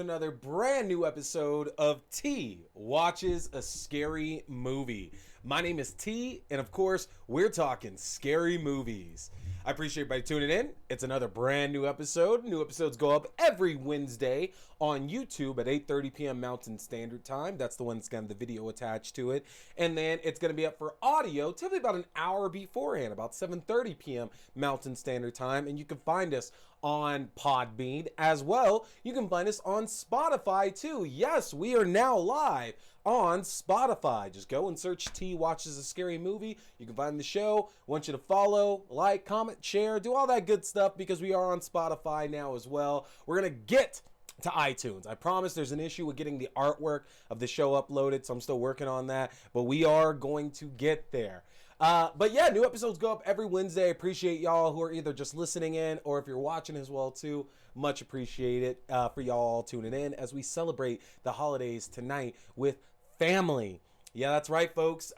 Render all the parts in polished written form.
another brand new episode of T Watches a Scary Movie. My name is T, and of course, we're talking scary movies. I appreciate everybody tuning in. It's another brand new episode. New episodes go up every Wednesday on YouTube at 8:30 p.m. Mountain Standard Time. That's the one that's got the video attached to it. And then it's going to be up for audio typically about an hour beforehand, about 7:30 p.m. Mountain Standard Time. And you can find us on Podbean as well. You can find us on Spotify too. Yes, we are now live on Spotify. Just go and search T Watches a Scary Movie. You can find the show. I want you to follow, like, comment, share, do all that good stuff because we are on Spotify now as well. We're going to get to iTunes. I promise there's an issue with getting the artwork of the show uploaded, so I'm still working on that, but we are going to get there. But yeah, new episodes go up every Wednesday. I appreciate y'all who are either just listening in or if you're watching as well too. Much appreciated for y'all tuning in as we celebrate the holidays tonight with family. Yeah, that's right, folks.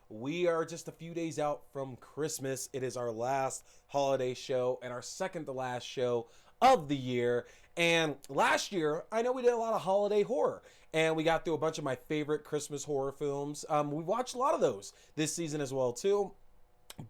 We are just a few days out from Christmas. It is our last holiday show and our second to last show of the year. And last year, I know we did a lot of holiday horror and we got through a bunch of my favorite Christmas horror films. We watched a lot of those this season as well too.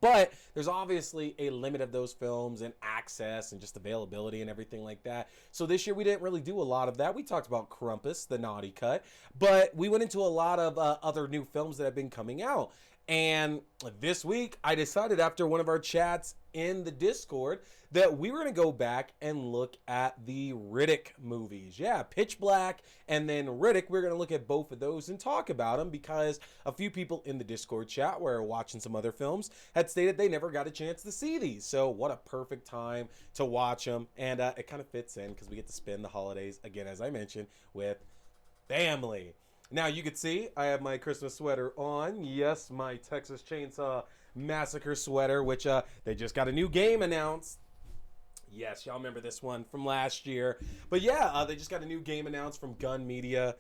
But there's obviously a limit of those films and access and just availability and everything like that. So this year we didn't really do a lot of that. We talked about Krampus, the naughty cut, but we went into a lot of other new films that have been coming out. And this week I decided after one of our chats in the Discord that we were going to go back and look at the Riddick movies. Yeah, Pitch Black and then Riddick. We're going to look at both of those and talk about them because a few people in the Discord chat where watching some other films had stated they never got a chance to see these. So what a perfect time to watch them. And it kind of fits in because we get to spend the holidays, again, as I mentioned, with family. Now, you can see I have my Christmas sweater on. Yes, my Texas Chainsaw Massacre sweater, which they just got a new game announced. Yes, y'all remember this one from last year. But yeah, they just got a new game announced from Gun Media.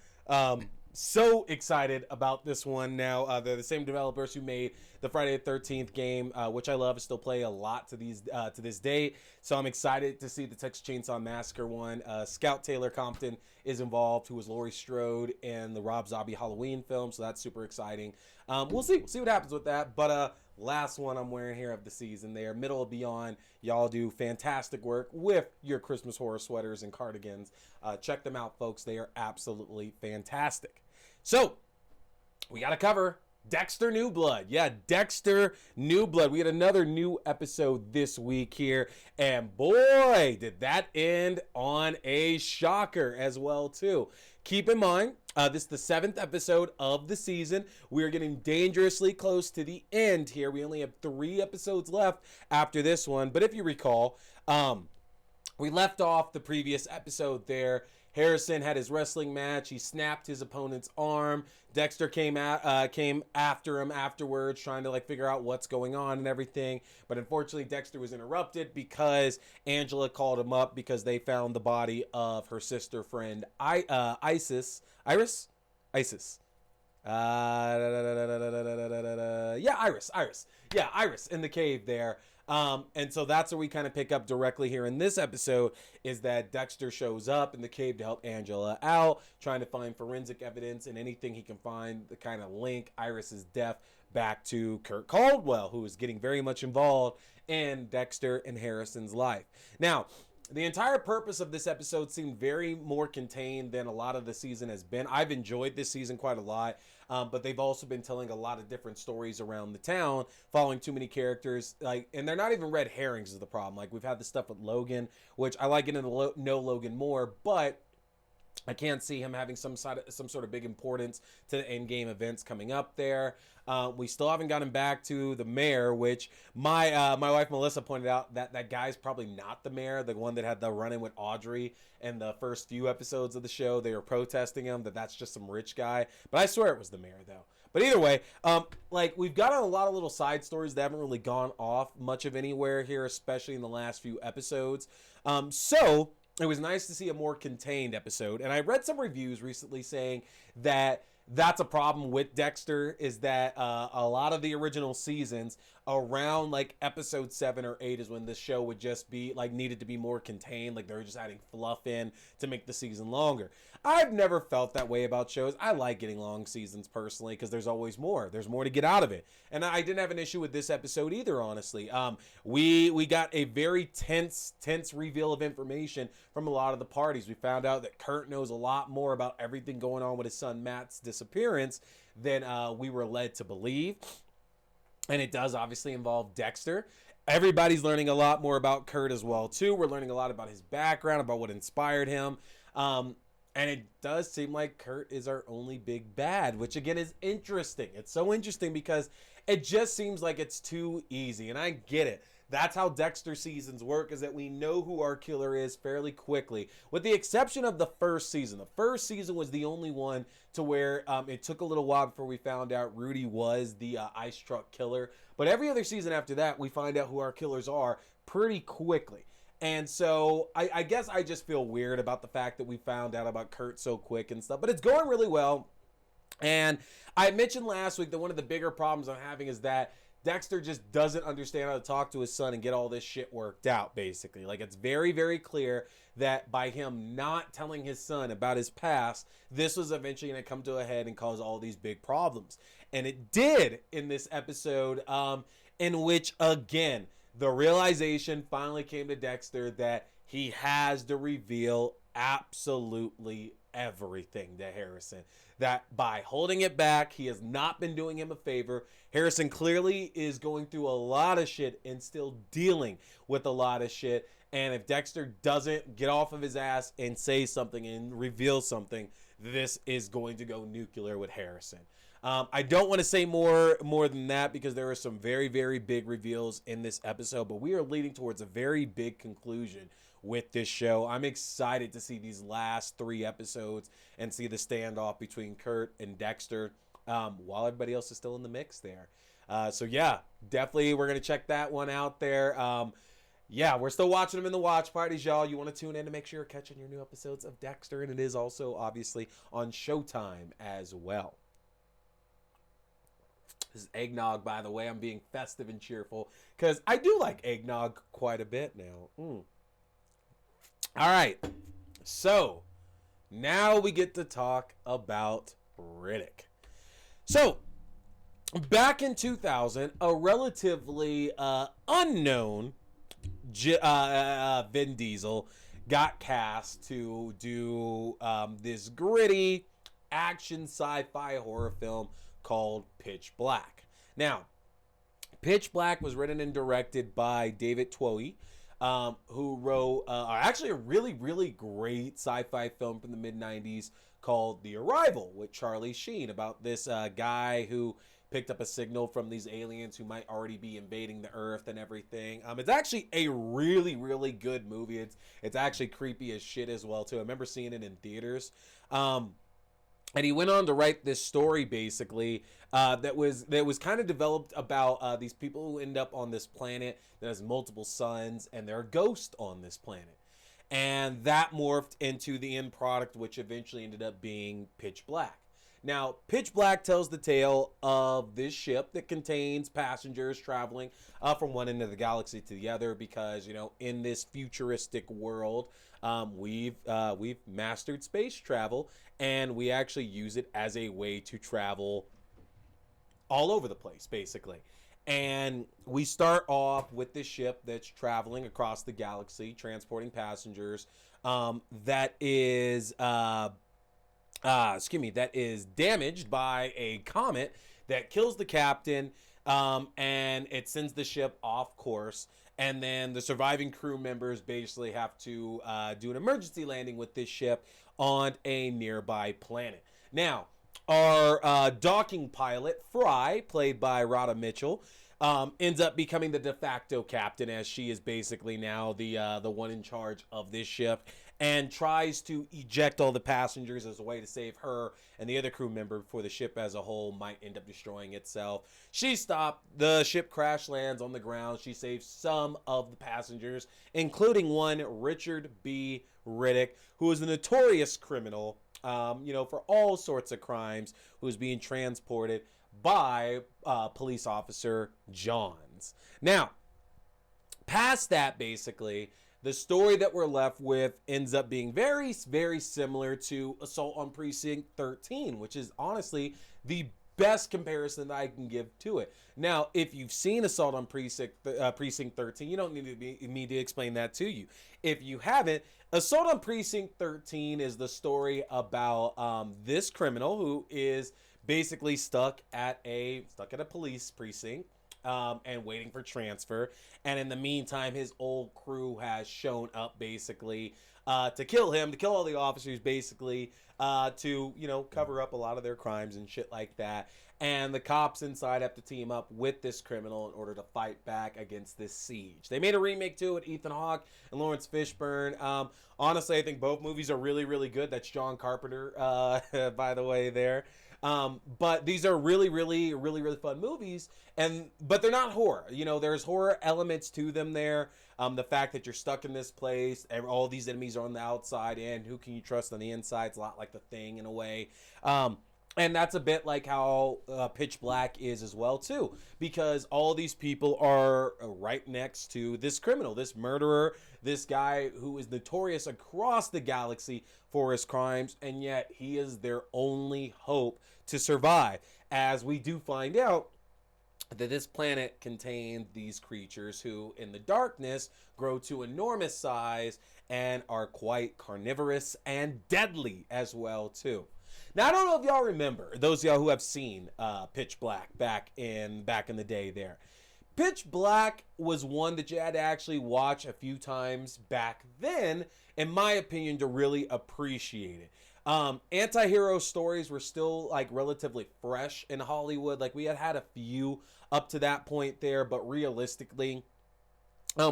So excited about this one now. They're the same developers who made the Friday the 13th game, which I love. I still play a lot to this day. So I'm excited to see the Texas Chainsaw Massacre one. Scout Taylor Compton is involved, who was Laurie Strode in the Rob Zombie Halloween film. So that's super exciting. We'll see what happens with that. But last one I'm wearing here of the season there. Middle of Beyond. Y'all do fantastic work with your Christmas horror sweaters and cardigans. Check them out, folks. They are absolutely fantastic. So, we got to cover Dexter New Blood. Yeah, Dexter New Blood. We had another new episode this week here. And boy, did that end on a shocker as well, too. Keep in mind, this is the 7th episode of the season. We are getting dangerously close to the end here. We only have 3 episodes left after this one. But if you recall, we left off the previous episode there. Harrison had his wrestling match. He snapped his opponent's arm. Dexter came after him afterwards, trying to figure out what's going on and everything. But unfortunately, Dexter was interrupted because Angela called him up because they found the body of her sister friend Iris. Iris. Iris in the cave there. And so that's where we kind of pick up directly here in this episode is that Dexter shows up in the cave to help Angela out, trying to find forensic evidence and anything he can find to kind of link Iris's death back to Kurt Caldwell, who is getting very much involved in Dexter and Harrison's life. Now, the entire purpose of this episode seemed very more contained than a lot of the season has been. I've enjoyed this season quite a lot, but they've also been telling a lot of different stories around the town, following too many characters, and they're not even red herrings is the problem. We've had the stuff with Logan, which I like getting to know Logan more, but I can't see him having some sort of big importance to the end game events coming up there. We still haven't gotten back to the mayor, which my wife Melissa pointed out that guy's probably not the mayor, the one that had the run-in with Audrey in the first few episodes of the show. They were protesting him, that's just some rich guy. But I swear it was the mayor, though. But either way, we've got a lot of little side stories that haven't really gone off much of anywhere here, especially in the last few episodes. So it was nice to see a more contained episode. And I read some reviews recently saying that that's a problem with Dexter, is that a lot of the original seasons around like episode 7 or 8 is when the show would just be like needed to be more contained, like they were just adding fluff in to make the season longer. I've never felt that way about shows. I like getting long seasons personally because there's always more. There's more to get out of it. And I didn't have an issue with this episode either, honestly. We got a very tense reveal of information from a lot of the parties. We found out that Kurt knows a lot more about everything going on with his son Matt's disappearance than we were led to believe. And it does obviously involve Dexter. Everybody's learning a lot more about Kurt as well, too. We're learning a lot about his background, about what inspired him. And it does seem like Kurt is our only big bad, which again is interesting. It's so interesting because it just seems like it's too easy. And I get it. That's how Dexter seasons work, is that we know who our killer is fairly quickly, with the exception of the first season. The first season was the only one to where it took a little while before we found out Rudy was the ice truck killer. But every other season after that, we find out who our killers are pretty quickly. And so I guess I just feel weird about the fact that we found out about Kurt so quick and stuff. But it's going really well. And I mentioned last week that one of the bigger problems I'm having is that Dexter just doesn't understand how to talk to his son and get all this shit worked out, basically. Like, it's very, very clear that by him not telling his son about his past, this was eventually going to come to a head and cause all these big problems. And it did in this episode, in which, again, the realization finally came to Dexter that he has to reveal absolutely everything to Harrison. That by holding it back, he has not been doing him a favor. Harrison clearly is going through a lot of shit and still dealing with a lot of shit. And if Dexter doesn't get off of his ass and say something and reveal something, this is going to go nuclear with Harrison. I don't want to say more than that because there are some very, very big reveals in this episode, but we are leading towards a very big conclusion with this show. I'm excited to see these last 3 episodes and see the standoff between Kurt and Dexter while everybody else is still in the mix there. So yeah, definitely we're going to check that one out there. Yeah, we're still watching them in the watch parties, y'all. You want to tune in to make sure you're catching your new episodes of Dexter, and it is also obviously on Showtime as well. This is eggnog, by the way. I'm being festive and cheerful because I do like eggnog quite a bit now. All right. So now we get to talk about Riddick. So back in 2000, a relatively unknown Vin Diesel got cast to do this gritty action sci-fi horror film called Pitch Black. Now, Pitch Black was written and directed by David Twohy, who wrote actually a really, really great sci-fi film from the mid-90s called The Arrival with Charlie Sheen, about this guy who picked up a signal from these aliens who might already be invading the Earth and everything. It's actually a really, really good movie. It's actually creepy as shit as well, too. I remember seeing it in theaters. And he went on to write this story, basically, that was kind of developed about these people who end up on this planet that has multiple suns, and they're a ghost on this planet. And that morphed into the end product, which eventually ended up being Pitch Black. Now, Pitch Black tells the tale of this ship that contains passengers traveling from one end of the galaxy to the other, because, you know, in this futuristic world, we've mastered space travel, and we actually use it as a way to travel all over the place, basically. And we start off with this ship that's traveling across the galaxy, transporting passengers, that is damaged by a comet that kills the captain, and it sends the ship off course. And then the surviving crew members basically have to do an emergency landing with this ship on a nearby planet. Now, our docking pilot, Fry, played by Radha Mitchell, ends up becoming the de facto captain, as she is basically now the one in charge of this ship, and tries to eject all the passengers as a way to save her and the other crew member before the ship as a whole might end up destroying itself. She stopped. The ship crash lands on the ground. She saves some of the passengers, including one Richard B. Riddick, who is a notorious criminal for all sorts of crimes, who was being transported by police officer Johns. Now, past that, basically, the story that we're left with ends up being very, very similar to Assault on Precinct 13, which is honestly the best comparison that I can give to it. Now, if you've seen Assault on Precinct 13, you don't need me to explain that to you. If you haven't, Assault on Precinct 13 is the story about this criminal who is basically stuck at a police precinct. And waiting for transfer. And in the meantime, his old crew has shown up basically to kill him, to kill all the officers basically, to, cover up a lot of their crimes and shit like that. And the cops inside have to team up with this criminal in order to fight back against this siege. They made a remake to it, Ethan Hawke and Lawrence Fishburne. Honestly, I think both movies are really, really good. That's John Carpenter, by the way, there. But these are really, really, really, really fun movies, but they're not horror. There's horror elements to them there. The fact that you're stuck in this place, and all these enemies are on the outside, and who can you trust on the inside? It's a lot like The Thing in a way. And that's a bit like how Pitch Black is as well, too, because all these people are right next to this criminal, this murderer, this guy who is notorious across the galaxy for his crimes, and yet he is their only hope to survive, as we do find out that this planet contains these creatures who, in the darkness, grow to enormous size and are quite carnivorous and deadly as well, too. Now, I don't know if y'all remember, those of y'all who have seen Pitch Black back in the day there. Pitch Black was one that you had to actually watch a few times back then, in my opinion, to really appreciate it. Anti-hero stories were still relatively fresh in Hollywood. We had a few up to that point there, but realistically,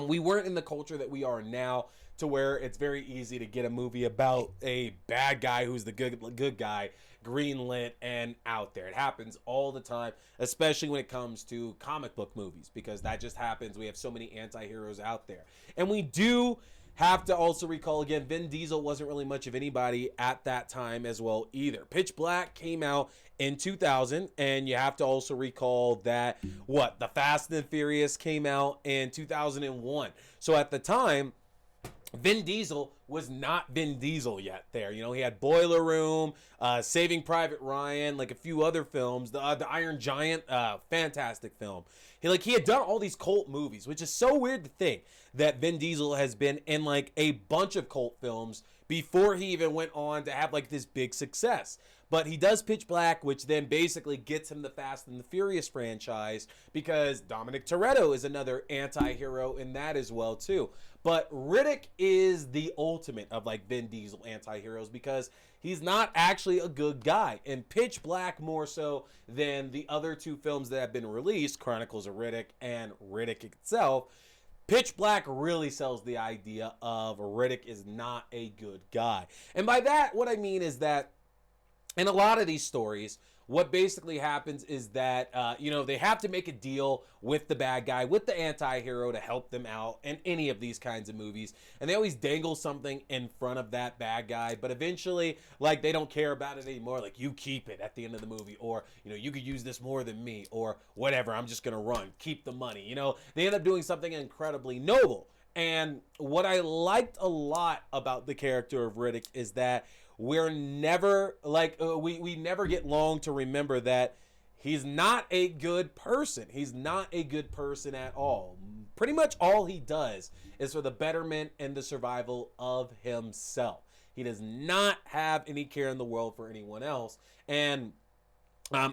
we weren't in the culture that we are now, to where it's very easy to get a movie about a bad guy who's the good guy greenlit and out there. It happens all the time, especially when it comes to comic book movies, because that just happens. We have so many anti-heroes out there. And we do have to also recall again, Vin Diesel wasn't really much of anybody at that time as well either. Pitch Black came out in 2000, and you have to also recall that The Fast and Furious came out in 2001. So at the time, Vin Diesel was not Vin Diesel yet there. He had Boiler Room, Saving Private Ryan, a few other films. The Iron Giant, fantastic film. He had done all these cult movies, which is so weird to think that Vin Diesel has been in a bunch of cult films before he even went on to have this big success. But he does Pitch Black, which then basically gets him the Fast and the Furious franchise, because Dominic Toretto is another anti-hero in that as well too. But Riddick is the ultimate of Vin Diesel anti-heroes, because he's not actually a good guy. And Pitch Black, more so than the other two films that have been released, Chronicles of Riddick and Riddick itself, Pitch Black really sells the idea of Riddick is not a good guy. And by that, what I mean is that in a lot of these stories, what basically happens is that, they have to make a deal with the bad guy, with the anti-hero, to help them out in any of these kinds of movies. And they always dangle something in front of that bad guy. But eventually, they don't care about it anymore. You keep it at the end of the movie. Or, you could use this more than me. Or whatever, I'm just going to run. Keep the money. They end up doing something incredibly noble. And what I liked a lot about the character of Riddick is that we're never we never get long to remember that he's not a good person. He's not a good person at all. Pretty much all he does is for the betterment and the survival of himself. He does not have any care in the world for anyone else. And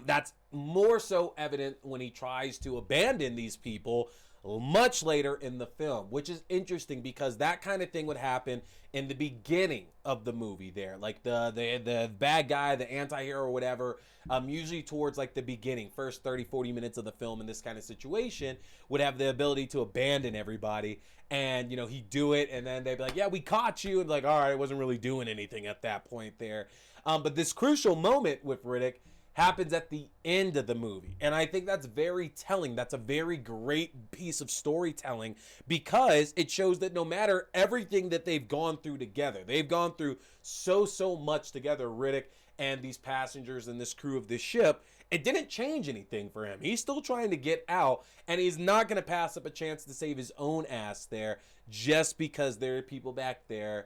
that's more so evident when he tries to abandon these people much later in the film, which is interesting because that kind of thing would happen in the beginning of the movie there. The bad guy, the anti-hero or whatever, usually towards the beginning, first 30-40 minutes of the film in this kind of situation, would have the ability to abandon everybody. And, he'd do it, and then they'd be like, yeah, we caught you. And all right, I wasn't really doing anything at that point there. But this crucial moment with Riddick happens at the end of the movie. And I think that's very telling. That's a very great piece of storytelling, because it shows that no matter everything that they've gone through together, they've gone through so much together, Riddick and these passengers and this crew of this ship, it didn't change anything for him. He's still trying to get out, and he's not going to pass up a chance to save his own ass there just because there are people back there,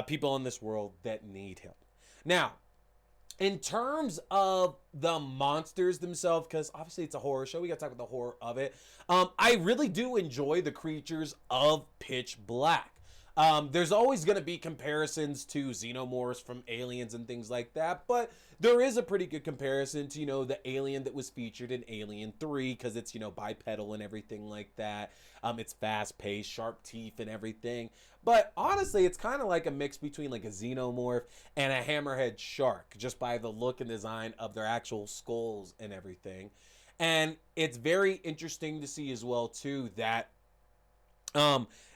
people in this world that need him. Now, in terms of the monsters themselves, because obviously it's a horror show, we got to talk about the horror of it. I really do enjoy the creatures of Pitch Black. There's always going to be comparisons to xenomorphs from Aliens and things like that, but there is a pretty good comparison to, the alien that was featured in Alien 3, because it's, bipedal and everything like that. It's fast-paced, sharp teeth and everything. But honestly, it's kind of like a mix between like a xenomorph and a hammerhead shark, just by the look and design of their actual skulls and everything. And it's very interesting to see as well, too, that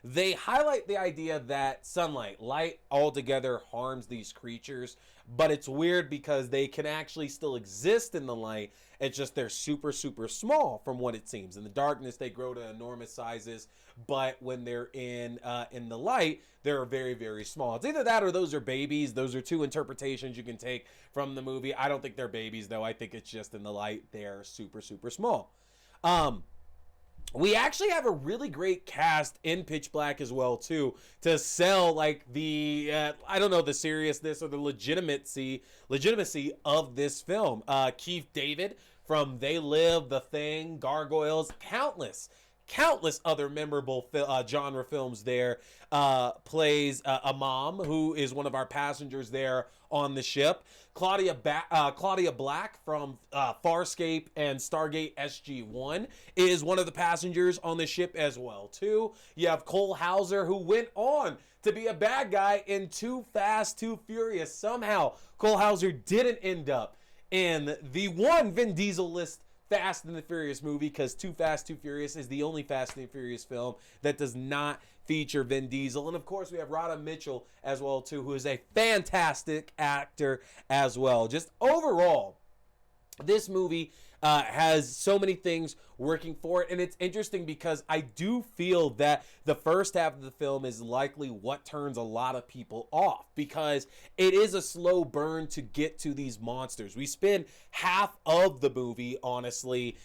they highlight the idea that light altogether harms these creatures, but it's weird because they can actually still exist in the light. It's just they're super small from what it seems. In the darkness, they grow to enormous sizes, but when they're in the light, they're very small. It's either that or those are babies. Those are two interpretations you can take from the movie. I don't think they're babies, though. I think it's just in the light they're super small. We actually have a really great cast in Pitch Black as well, too, to sell like the, the seriousness or the legitimacy of this film. Keith David from They Live, The Thing, Gargoyles, countless other memorable genre films there, plays a mom who is one of our passengers there on the ship. Claudia Black from Farscape and Stargate SG-1 is one of the passengers on the ship as well, too. You have Cole Hauser, who went on to be a bad guy in Too Fast, Too Furious. Somehow, Cole Hauser didn't end up in the one Vin Diesel list Fast and the Furious movie, because Too Fast, Too Furious is the only Fast and the Furious film that does not feature Vin Diesel. And of course, we have Radha Mitchell as well, too, who is a fantastic actor as well. Just overall, this movie has so many things working for it, and it's interesting because I do feel that the first half of the film is likely what turns a lot of people off, because it is a slow burn to get to these monsters. We spend half of the movie, honestly,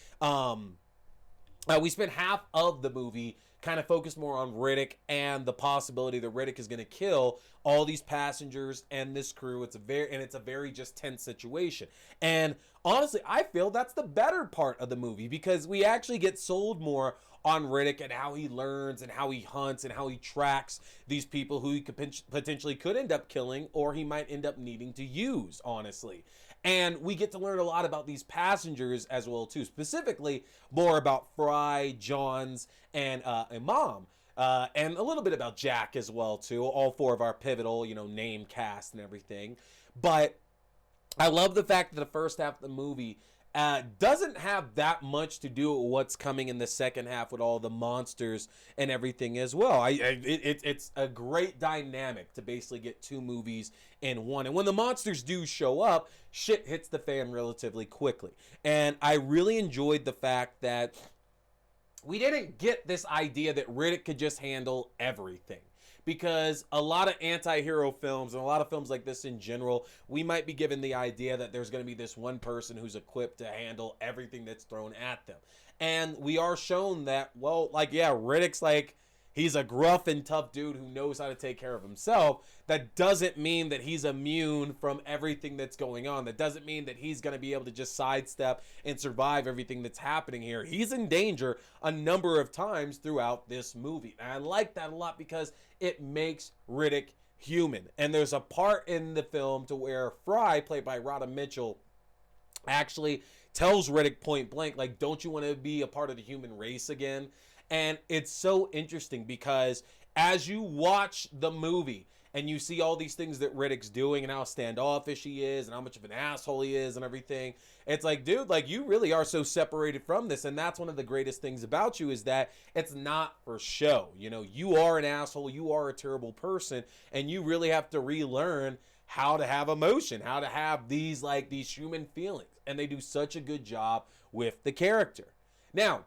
kind of focused more on Riddick and the possibility that Riddick is going to kill all these passengers and this crew. It's a very just tense situation. And honestly, I feel that's the better part of the movie, because we actually get sold more on Riddick and how he learns and how he hunts and how he tracks these people who he potentially could end up killing, or he might end up needing to use, honestly. And we get to learn a lot about these passengers as well, too. Specifically, more about Fry, Johns, and Imam. And a little bit about Jack as well, too. All four of our pivotal, name cast and everything. But I love the fact that the first half of the movie doesn't have that much to do with what's coming in the second half with all the monsters and everything as well. It's a great dynamic to basically get two movies in one. And when the monsters do show up, shit hits the fan relatively quickly. And I really enjoyed the fact that we didn't get this idea that Riddick could just handle everything. Because a lot of anti-hero films and a lot of films like this in general, we might be given the idea that there's going to be this one person who's equipped to handle everything that's thrown at them. And we are shown that, Riddick's he's a gruff and tough dude who knows how to take care of himself. That doesn't mean that he's immune from everything that's going on. That doesn't mean that he's going to be able to just sidestep and survive everything that's happening here. He's in danger a number of times throughout this movie. And I like that a lot because it makes Riddick human. And there's a part in the film to where Fry, played by Radha Mitchell, actually tells Riddick point blank, don't you want to be a part of the human race again? And it's so interesting because as you watch the movie and you see all these things that Riddick's doing and how standoffish he is and how much of an asshole he is and everything, it's dude, you really are so separated from this. And that's one of the greatest things about you, is that it's not for show. You are an asshole, you are a terrible person, and you really have to relearn how to have emotion, how to have these human feelings. and they do such a good job with the character. Now,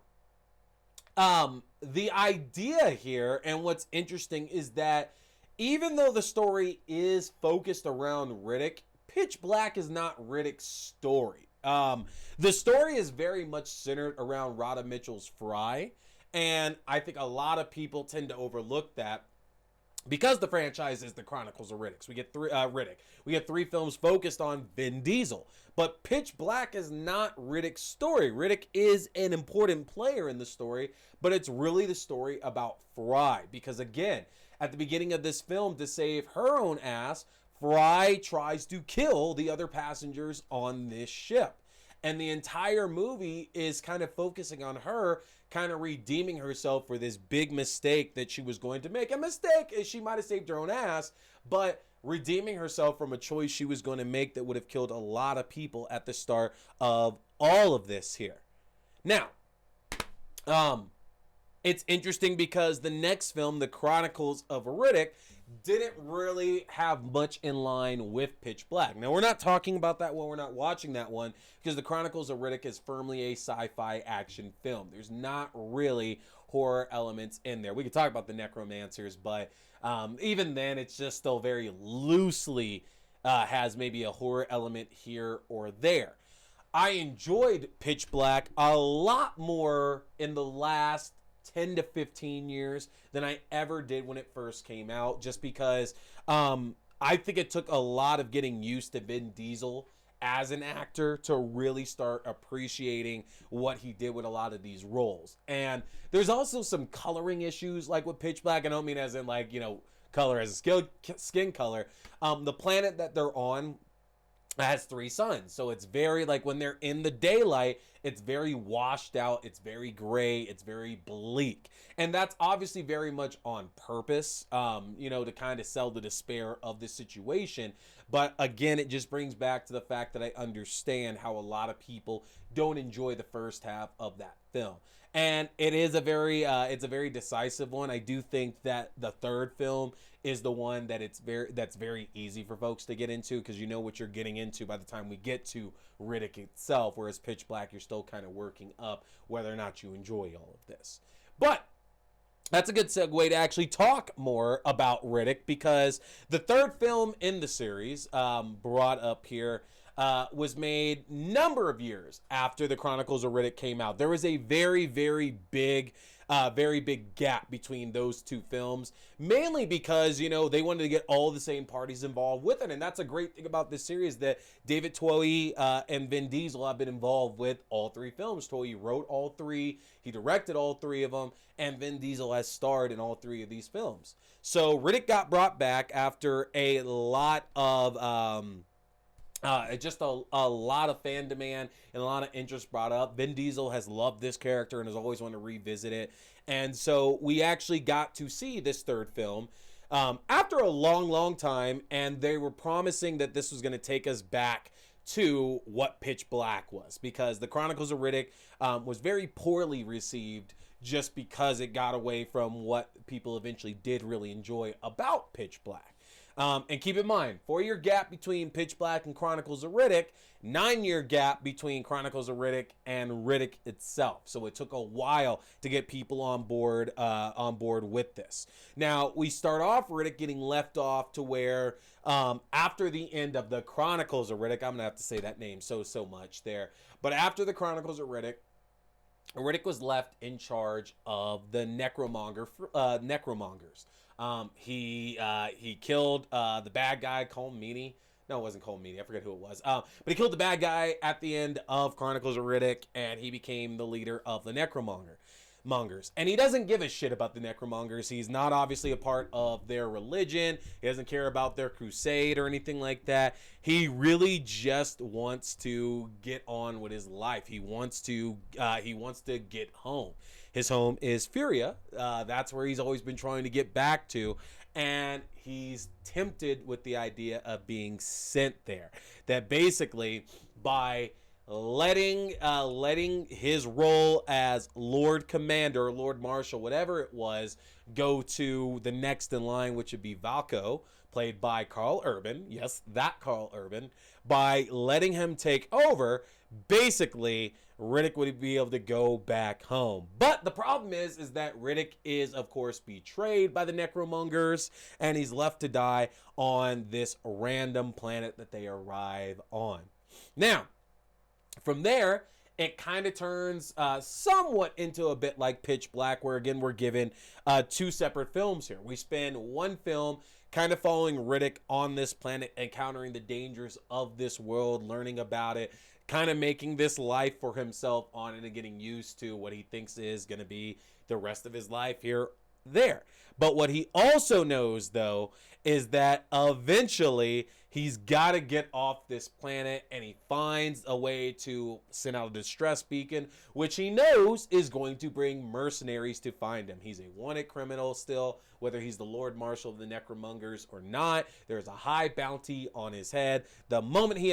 the idea here and what's interesting is that even though the story is focused around Riddick, Pitch Black is not Riddick's story. The story is very much centered around Radha Mitchell's Fry, and I think a lot of people tend to overlook that because the franchise is the Chronicles of Riddick. We get three films focused on Vin Diesel. But Pitch Black is not Riddick's story. Riddick is an important player in the story, but it's really the story about Fry. Because again, at the beginning of this film, to save her own ass, Fry tries to kill the other passengers on this ship. And the entire movie is kind of focusing on her kind of redeeming herself for this big mistake that she was going to make. A mistake is she might have saved her own ass, but redeeming herself from a choice she was going to make that would have killed a lot of people at the start of all of this here. Now, it's interesting because the next film, The Chronicles of Riddick, didn't really have much in line with Pitch Black. Now, we're not talking about that one. We're not watching that one because The Chronicles of Riddick is firmly a sci-fi action film. There's not really horror elements in there. We could talk about the necromancers, but even then, it's just still very loosely has maybe a horror element here or there. I enjoyed Pitch Black a lot more in the last 10 to 15 years than I ever did when it first came out, just because I think it took a lot of getting used to Vin Diesel as an actor to really start appreciating what he did with a lot of these roles. And there's also some coloring issues like with Pitch Black. I don't mean as in like, you know, color as a skin color. The planet that they're on has three suns, so it's very like when they're in the daylight, it's very washed out, it's very gray, it's very bleak, and that's obviously very much on purpose, you know, to kind of sell the despair of the situation. But again, it just brings back to the fact that I understand how a lot of people don't enjoy the first half of that film, and it is a very it's a very decisive one. I do think that the third film is the one that that's very easy for folks to get into because you know what you're getting into by the time we get to Riddick itself, whereas Pitch Black, you're still kind of working up whether or not you enjoy all of this. But that's a good segue to actually talk more about Riddick, because the third film in the series, brought up here, was made number of years after the Chronicles of Riddick came out. There was a very, very big gap between those two films, mainly because, you know, they wanted to get all the same parties involved with it. And that's a great thing about this series, that David Toye and Vin Diesel have been involved with all three films. Toye wrote all three, he directed all three of them, and Vin Diesel has starred in all three of these films. So Riddick got brought back after a lot of just a lot of fan demand and a lot of interest brought up. Vin Diesel has loved this character and has always wanted to revisit it. And so we actually got to see this third film after a long, long time. And they were promising that this was going to take us back to what Pitch Black was, because the Chronicles of Riddick was very poorly received just because it got away from what people eventually did really enjoy about Pitch Black. And keep in mind, 4-year gap between Pitch Black and Chronicles of Riddick, 9-year gap between Chronicles of Riddick and Riddick itself. So it took a while to get people on board with this. Now, we start off Riddick getting left off to where after the end of the Chronicles of Riddick, I'm going to have to say that name so much there. But after the Chronicles of Riddick, Riddick was left in charge of the necromongers. He killed the bad guy, Cole Meany. No, it wasn't Cole Meany. I forget who it was. But he killed the bad guy at the end of Chronicles of Riddick, and he became the leader of the necromongers. And he doesn't give a shit about the necromongers. He's not obviously a part of their religion. He doesn't care about their crusade or anything like that. He really just wants to get on with his life. He wants to get home. His home is Furia. That's where he's always been trying to get back to. And he's tempted with the idea of being sent there. That basically, by letting his role as Lord Commander, Lord Marshal, whatever it was, go to the next in line, which would be Valko, played by Carl Urban. Yes, that Carl Urban. By letting him take over, basically Riddick would be able to go back home. But the problem is that Riddick is, of course, betrayed by the Necromongers, and he's left to die on this random planet that they arrive on. Now, from there, it kind of turns somewhat into a bit like Pitch Black, where again we're given two separate films here. We spend one film kind of following Riddick on this planet, encountering the dangers of this world, learning about it, kind of making this life for himself on it and getting used to what he thinks is going to be the rest of his life here, there. But what he also knows, though, is that eventually he's got to get off this planet, and he finds a way to send out a distress beacon, which he knows is going to bring mercenaries to find him. He's a wanted criminal still, whether he's the Lord Marshal of the Necromongers or not. There's a high bounty on his head. The moment he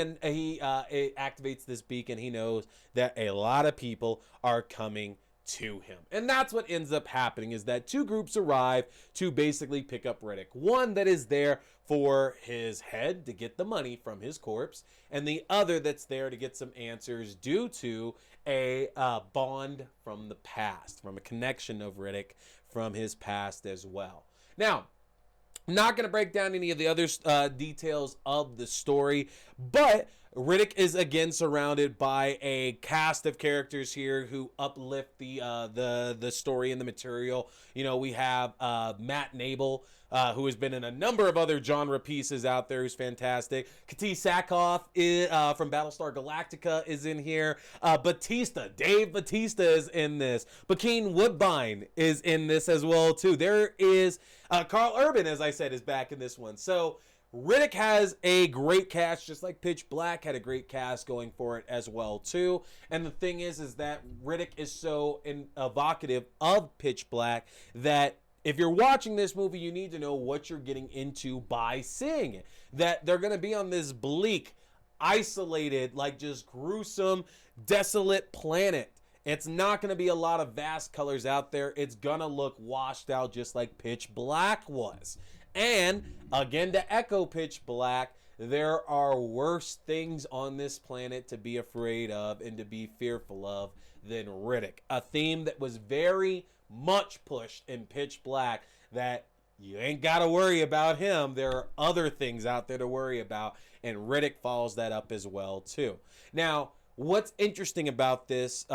activates this beacon, he knows that a lot of people are coming to him. And that's what ends up happening, is that two groups arrive to basically pick up Riddick. One that is there for his head to get the money from his corpse, and the other that's there to get some answers due to a bond from the past, from a connection of Riddick from his past as well. Now, I'm not going to break down any of the other details of the story, but Riddick is again surrounded by a cast of characters here who uplift the story and the material. You know, we have Matt Nable, who has been in a number of other genre pieces out there, who's fantastic. Kati Sackhoff from Battlestar Galactica is in here. Dave Bautista is in this. Bokeem Woodbine is in this as well too. There is Carl Urban, as I said, is back in this one. So Riddick has a great cast, just like Pitch Black had a great cast going for it as well too. And the thing is that Riddick is so evocative of Pitch Black that if you're watching this movie, you need to know what you're getting into by seeing it. That they're going to be on this bleak, isolated, like just gruesome, desolate planet. It's not going to be a lot of vast colors out there. It's going to look washed out just like Pitch Black was. And again, to echo Pitch Black, there are worse things on this planet to be afraid of and to be fearful of than Riddick. A theme that was very much pushed in Pitch Black, that you ain't got to worry about him. There are other things out there to worry about, and Riddick follows that up as well too. Now, what's interesting about this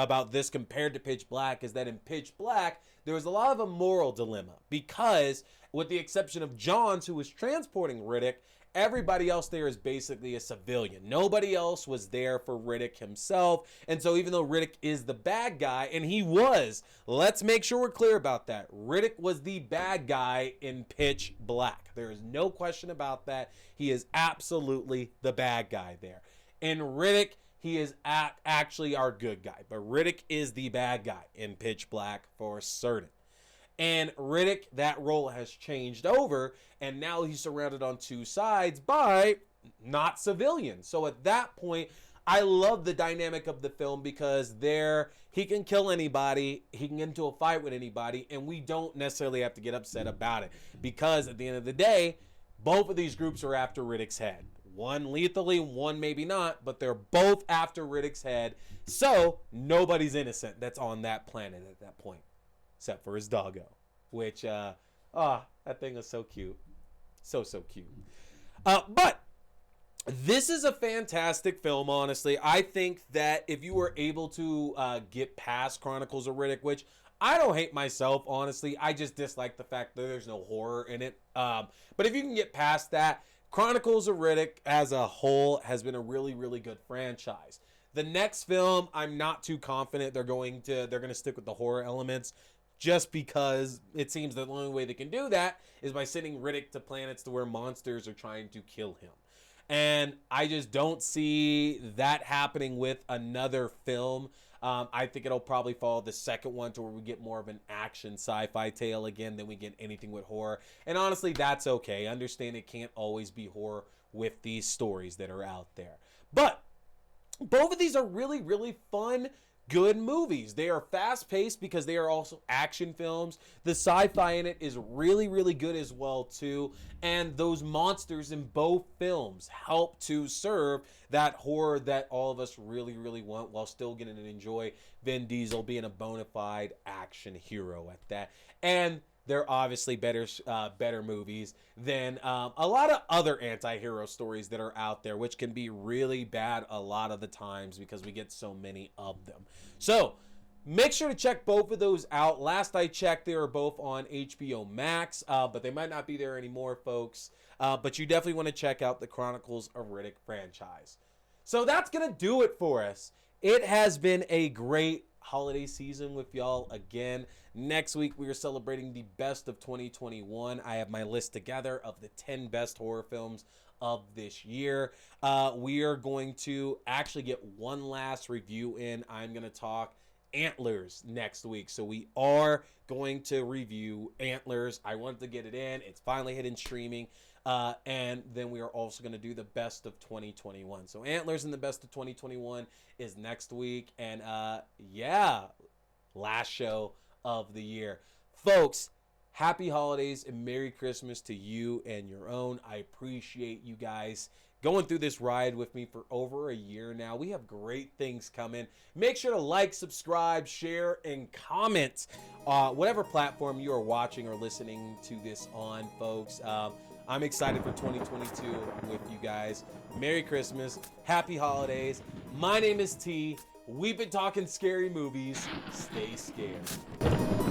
compared to Pitch Black is that in Pitch Black, there was a lot of a moral dilemma, because with the exception of Johns, who was transporting Riddick, everybody else there is basically a civilian. Nobody else was there for Riddick himself. And so even though Riddick is the bad guy, and he was, let's make sure we're clear about that. Riddick was the bad guy in Pitch Black. There is no question about that. He is absolutely the bad guy there. In Riddick, he is actually our good guy. But Riddick is the bad guy in Pitch Black for certain. And Riddick, that role has changed over, and now he's surrounded on two sides by not civilians. So at that point, I love the dynamic of the film, because there he can kill anybody, he can get into a fight with anybody, and we don't necessarily have to get upset about it, because at the end of the day, both of these groups are after Riddick's head. One lethally, one maybe not, but they're both after Riddick's head. So nobody's innocent that's on that planet at that point, except for his doggo, which, that thing is so cute. So cute. But this is a fantastic film, honestly. I think that if you were able to get past Chronicles of Riddick, which I don't hate myself, honestly. I just dislike the fact that there's no horror in it. But if you can get past that, Chronicles of Riddick as a whole has been a really, really good franchise. The next film, I'm not too confident they're going to stick with the horror elements, just because it seems that the only way they can do that is by sending Riddick to planets to where monsters are trying to kill him. And I just don't see that happening with another film. I think it'll probably follow the second one to where we get more of an action sci-fi tale again than we get anything with horror. And honestly, that's okay. I understand it can't always be horror with these stories that are out there. But both of these are really, really fun, good movies. They are fast-paced because they are also action films. The sci-fi in it is really, really good as well, too. And those monsters in both films help to serve that horror that all of us really, really want, while still getting to enjoy Vin Diesel being a bona fide action hero at that. And they're obviously better movies than a lot of other anti-hero stories that are out there, which can be really bad a lot of the times because we get so many of them. So make sure to check both of those out. Last I checked, they were both on HBO Max, but they might not be there anymore, folks. But you definitely want to check out the Chronicles of Riddick franchise. So that's going to do it for us. It has been a great holiday season with y'all again. Next week, we are celebrating the best of 2021. I have my list together of the 10 best horror films of this year. We are going to actually get one last review in. I'm going to talk Antlers next week. So we are going to review Antlers. I wanted to get it in. It's finally hitting streaming. And then we are also going to do the best of 2021. So Antlers and the best of 2021 is next week. And yeah, last show of the year. Folks, happy holidays and Merry Christmas to you and your own. I appreciate you guys going through this ride with me for over a year now. We have great things coming. Make sure to like, subscribe, share, and comment whatever platform you are watching or listening to this on, folks. I'm excited for 2022 with you guys. Merry Christmas. Happy holidays. My name is T. We've been talking scary movies. Stay scared.